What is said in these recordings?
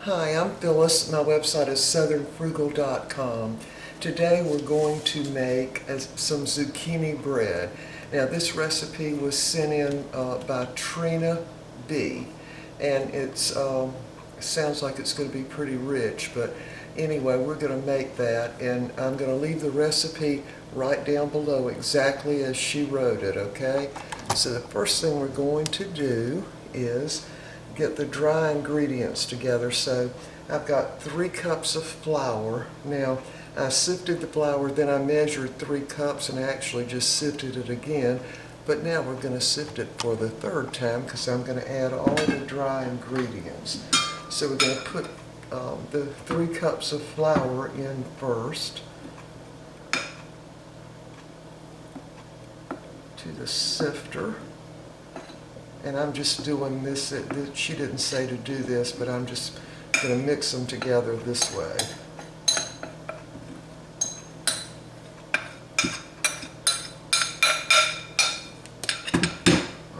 Hi, I'm Phyllis. My website is southernfrugal.com. Today we're going to make some zucchini bread. Now this recipe was sent in by Treena B, and it sounds like it's going to be pretty rich, but anyway, we're going to make that, and I'm going to leave the recipe right down below exactly as she wrote it, okay? So the first thing we're going to do is get the dry ingredients together. So I've got 3 cups of flour. Now I sifted the flour, then I measured 3 cups and actually just sifted it again. But now we're going to sift it for the 3rd time because I'm going to add all the dry ingredients. So we're going to put the 3 cups of flour in first to the sifter. And I'm just doing this, she didn't say to do this, but I'm just going to mix them together this way.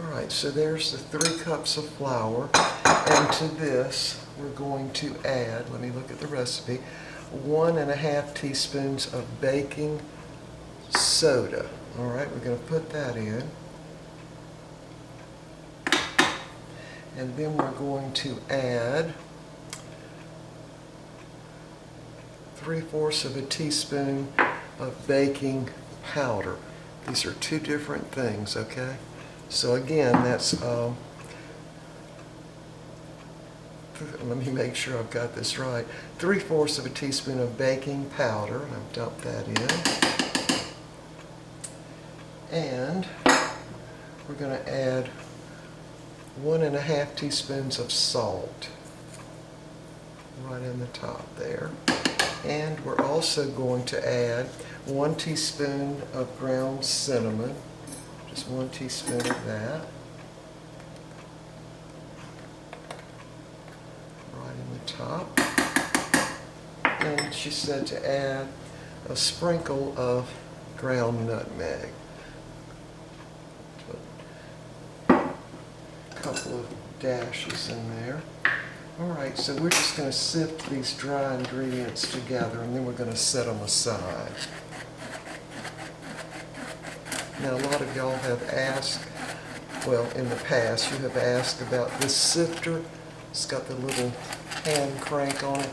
Alright, so there's the 3 cups of flour, and to this we're going to add, let me look at the recipe, 1½ teaspoons of baking soda. Alright, we're going to put that in. And then we're going to add 3/4 of a teaspoon of baking powder. These are 2 different things, okay? So again, that's, let me make sure I've got this right. 3/4 of a teaspoon of baking powder, and I've dumped that in. And we're going to add 1½ teaspoons of salt right in the top there. And we're also going to add 1 teaspoon of ground cinnamon, just 1 teaspoon of that, right in the top. And she said to add a sprinkle of ground nutmeg. Couple of dashes in there. Alright, so we're just going to sift these dry ingredients together, and then we're going to set them aside. Now a lot of y'all have asked, well, in the past you have asked about this sifter. It's got the little hand crank on it,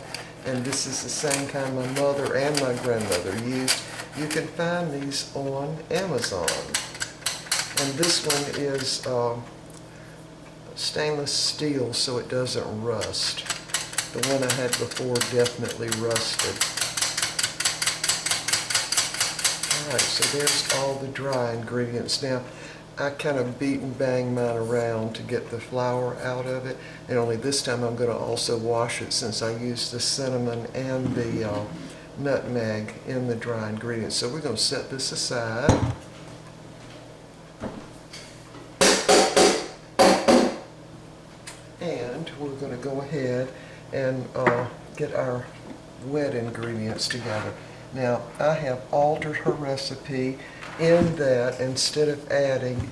and this is the same kind my mother and my grandmother used. You can find these on Amazon, and this one is stainless steel, so it doesn't rust. The one I had before definitely rusted. Alright, so there's all the dry ingredients. Now, I kind of beat and bang mine around to get the flour out of it, and only this time I'm going to also wash it since I used the cinnamon and the nutmeg in the dry ingredients. So we're going to set this aside. And we're going to go ahead and get our wet ingredients together. Now, I have altered her recipe in that instead of adding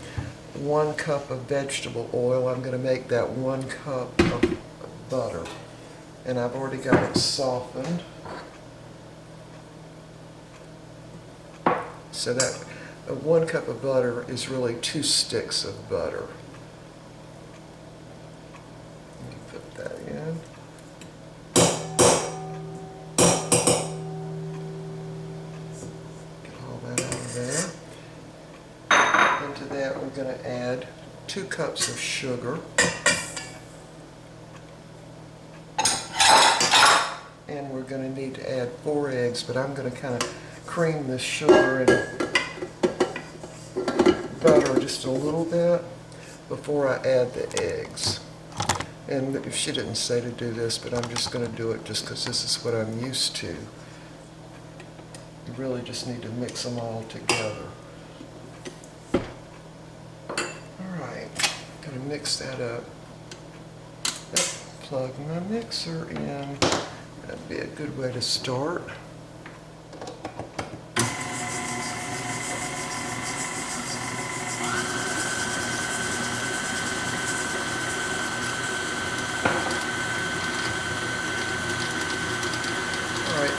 1 cup of vegetable oil, I'm going to make that 1 cup of butter. And I've already got it softened. So that 1 cup of butter is really 2 sticks of butter. That in. Get all that out of there. Into that we're going to add 2 cups of sugar. And we're going to need to add 4 eggs, but I'm going to kind of cream this sugar and butter just a little bit before I add the eggs. And if she didn't say to do this, but I'm just going to do it just because this is what I'm used to. You really just need to mix them all together. Alright, going to mix that up. Plug my mixer in. That'd be a good way to start.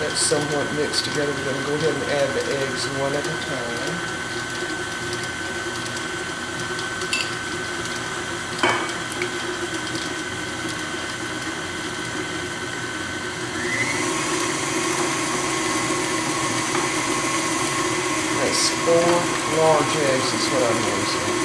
that's somewhat mixed together, we're going to go ahead and add the eggs one at a time. That's 4 large eggs is what I'm using.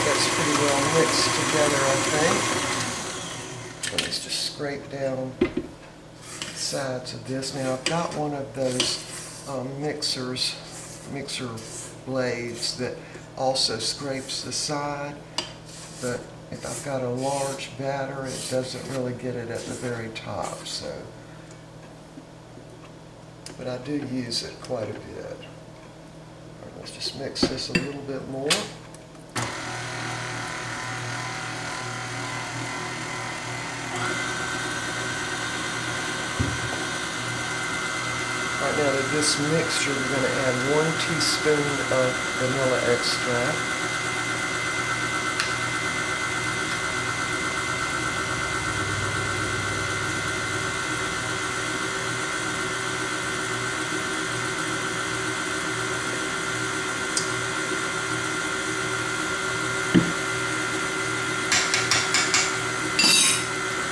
That's pretty well mixed together, I think. Let me just scrape down the sides of this. Now I've got one of those mixer blades that also scrapes the side, but if I've got a large batter, it doesn't really get it at the very top. So, but I do use it quite a bit. All right, let's just mix this a little bit more. Right now to this mixture, we're going to add 1 teaspoon of vanilla extract.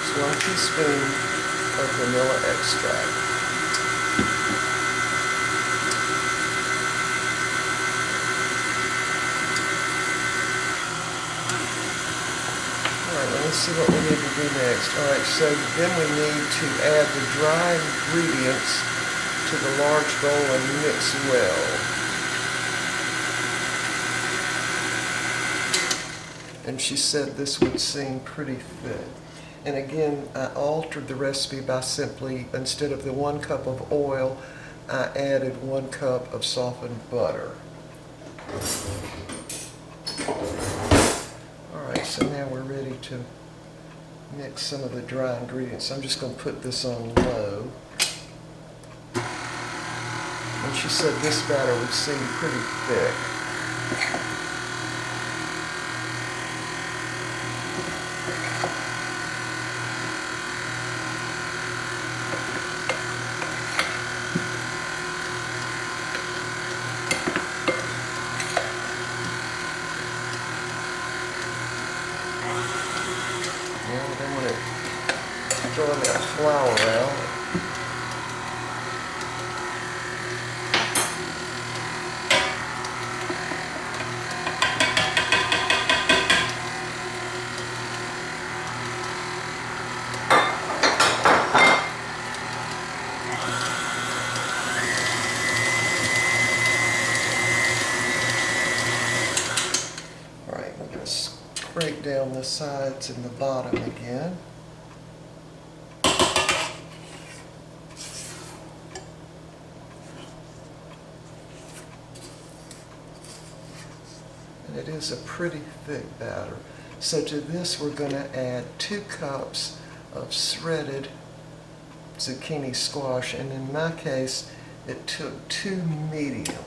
So 1 teaspoon of vanilla extract. Let's see what we need to do next. All right, so then we need to add the dry ingredients to the large bowl and mix well. And she said this would seem pretty thick. And again, I altered the recipe by simply, instead of the 1 cup of oil, I added 1 cup of softened butter. So now we're ready to mix some of the dry ingredients. I'm just going to put this on low. And she said this batter would seem pretty thick. Throwing that flour out. All right, we're going to scrape down the sides and the bottom again. It is a pretty thick batter. So to this we're going to add 2 cups of shredded zucchini squash, and in my case it took 2 medium,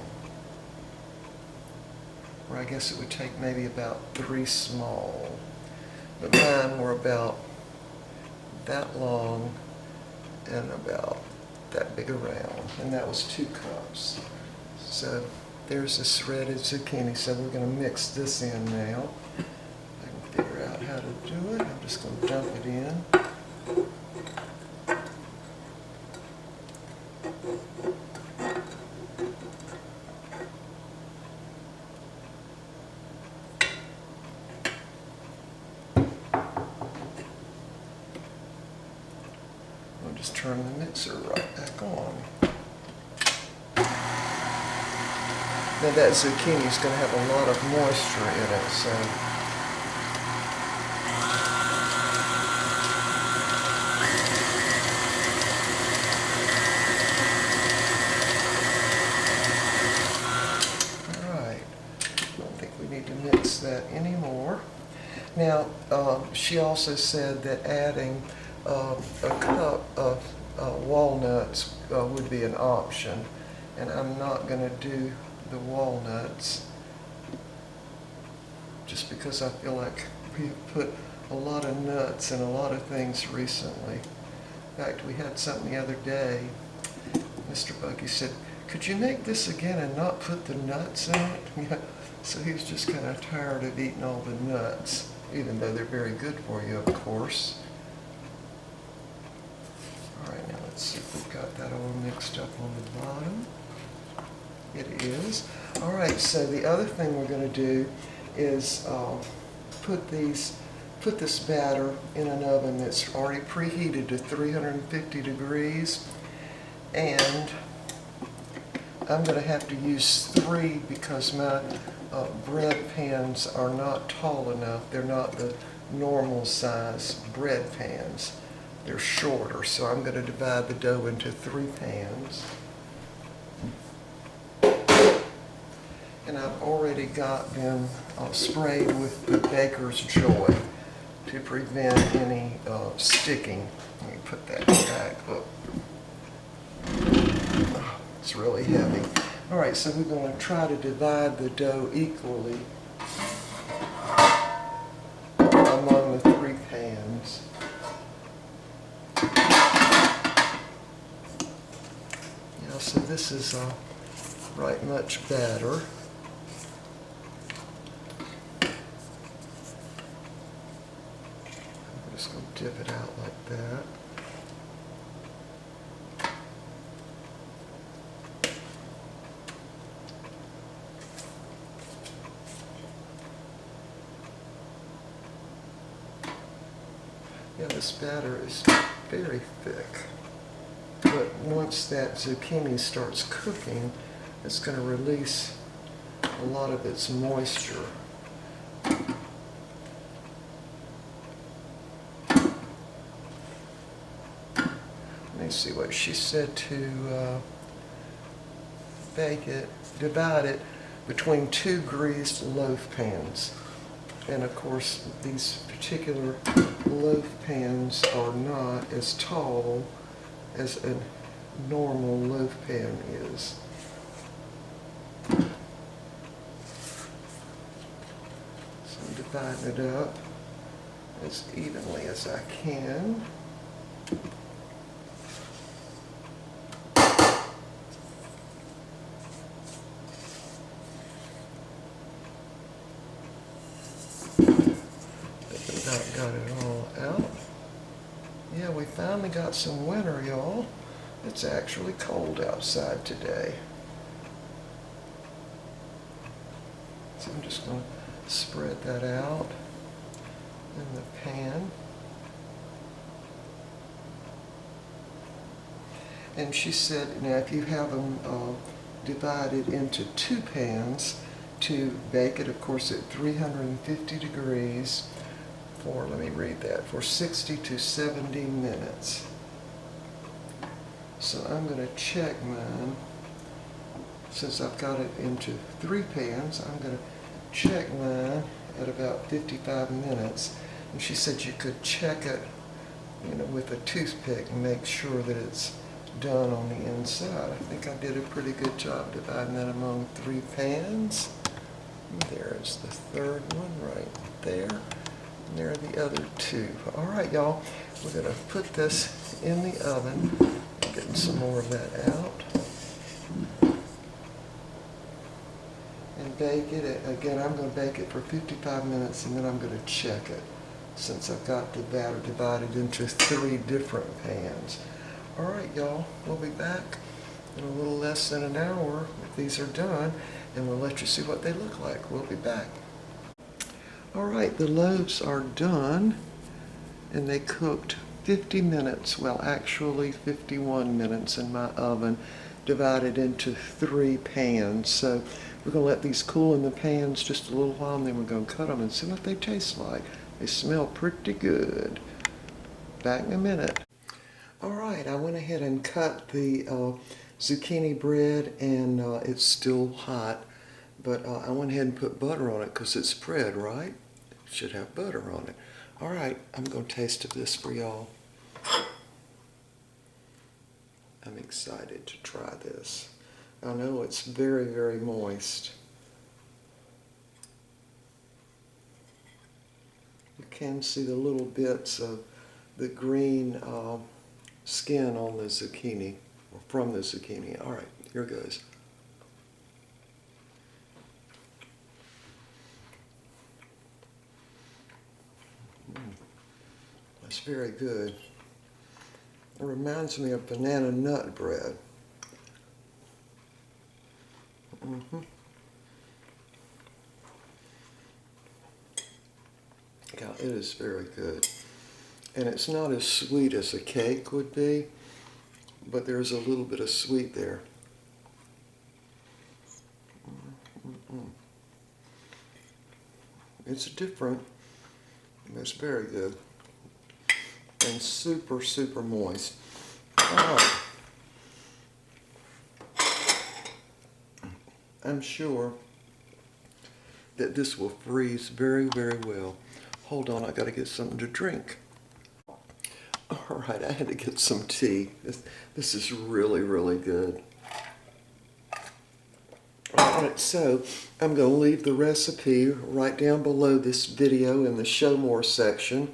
or I guess it would take maybe about 3 small, but mine were about that long and about that big around, and that was 2 cups. So there's a shredded zucchini, so we're going to mix this in now. I can figure out how to do it. I'm just going to dump it in. I'll just turn the mixer right back on. Now that zucchini is going to have a lot of moisture in it, so alright, I don't think we need to mix that anymore. Now, she also said that adding a cup of walnuts would be an option, and I'm not going to do the walnuts just because I feel like we have put a lot of nuts in a lot of things recently. In fact, we had something the other day. Mr. Bucky said, "Could you make this again and not put the nuts in it?" So he was just kind of tired of eating all the nuts, even though they're very good for you, of course. All right, now let's see if we've got that all mixed up on the bottom. It is. All right, so the other thing we're going to do is put this batter in an oven that's already preheated to 350 degrees, and I'm going to have to use 3 because my bread pans are not tall enough. They're not the normal size bread pans. They're shorter, so I'm going to divide the dough into 3 pans. And I've already got them sprayed with the Baker's Joy to prevent any sticking. Let me put that back. Look. It's really heavy. All right, so we're going to try to divide the dough equally among the 3 pans. Yeah, so this is right much batter. I'm just going to dip it out like that. Yeah, this batter is very thick, but once that zucchini starts cooking, it's going to release a lot of its moisture. Let me see what she said to divide it between 2 greased loaf pans. And of course, these particular loaf pans are not as tall as a normal loaf pan is. So I'm dividing it up as evenly as I can. About got it all out. Yeah, we finally got some winter, y'all. It's actually cold outside today. So I'm just going to spread that out in the pan. And she said, now if you have them divided into 2 pans, to bake it, of course, at 350 degrees for, let me read that, for 60 to 70 minutes. So I'm going to check mine. Since I've got it into 3 pans, I'm going to check mine at about 55 minutes. And she said you could check it, with a toothpick and make sure that it's done on the inside. I think I did a pretty good job dividing that among 3 pans. There's the 3rd one right there. And there are the other 2. All right, y'all, we're going to put this in the oven. Getting some more of that out. And bake it. Again, I'm going to bake it for 55 minutes, and then I'm going to check it, since I've got the batter divided into 3 different pans. All right, y'all, we'll be back in a little less than an hour if these are done, and we'll let you see what they look like. We'll be back. All right, the loaves are done, and they cooked 50 minutes, well, actually 51 minutes in my oven, divided into 3 pans. So we're going to let these cool in the pans just a little while, and then we're going to cut them and see what they taste like. They smell pretty good. Back in a minute. All right, I went ahead and cut the zucchini bread, and it's still hot. But I went ahead and put butter on it because it's bread, right? It should have butter on it. All right, I'm going to taste of this for y'all. I'm excited to try this. I know it's very, very moist. You can see the little bits of the green skin on the zucchini, or from the zucchini. All right, here goes. That's very good. It reminds me of banana nut bread. Yeah, it is very good. And it's not as sweet as a cake would be, but there's a little bit of sweet there. It's different. It's very good. And super, super moist. All right. I'm sure that this will freeze very, very well. Hold on, I gotta get something to drink. All right, I had to get some tea. This is really, really good. All right, so I'm gonna leave the recipe right down below this video in the Show More section.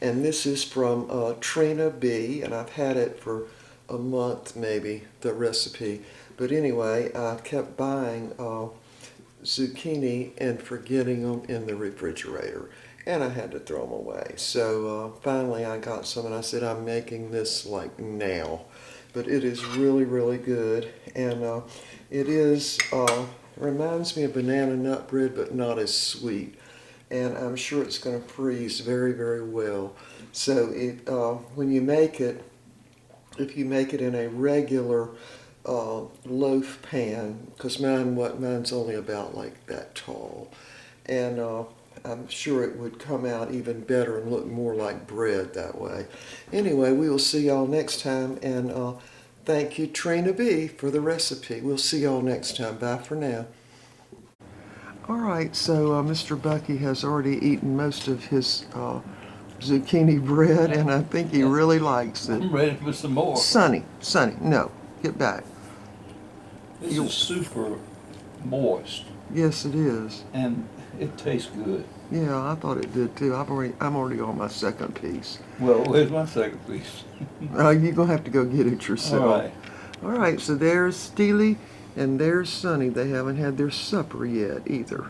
And this is from Treena B, and I've had it for a month maybe, the recipe. But anyway, I kept buying zucchini and forgetting them in the refrigerator, and I had to throw them away. So finally I got some, and I said I'm making this like now. But it is really, really good, and it is reminds me of banana nut bread, but not as sweet. And I'm sure it's going to freeze very, very well. So it, when you make it, if you make it in a regular loaf pan, because mine's only about like that tall, and I'm sure it would come out even better and look more like bread that way. Anyway, we will see y'all next time, and thank you, Treena B, for the recipe. We'll see y'all next time. Bye for now. All right, so Mr. Bucky has already eaten most of his zucchini bread, and I think he really likes it. I'm ready for some more. Sonny, no, get back. This is super moist, Yes, it is. and it tastes good. Yeah, I thought it did too. I'm already on my second piece. Well, where's my second piece? You're gonna have to go get it yourself. All right. All right, so there's Steely and there's Sonny. They haven't had their supper yet either.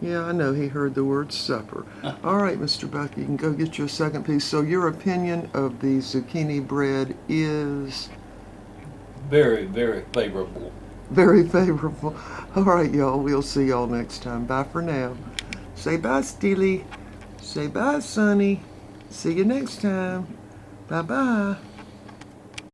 Yeah, I know, he heard the word supper. All right, Mr. Bucky, you can go get your second piece. So your opinion of the zucchini bread is? Very, very favorable. Very favorable. All right, y'all, we'll see y'all next time. Bye for now. Say bye, Steely. Say bye, Sonny. See you next time. Bye-bye.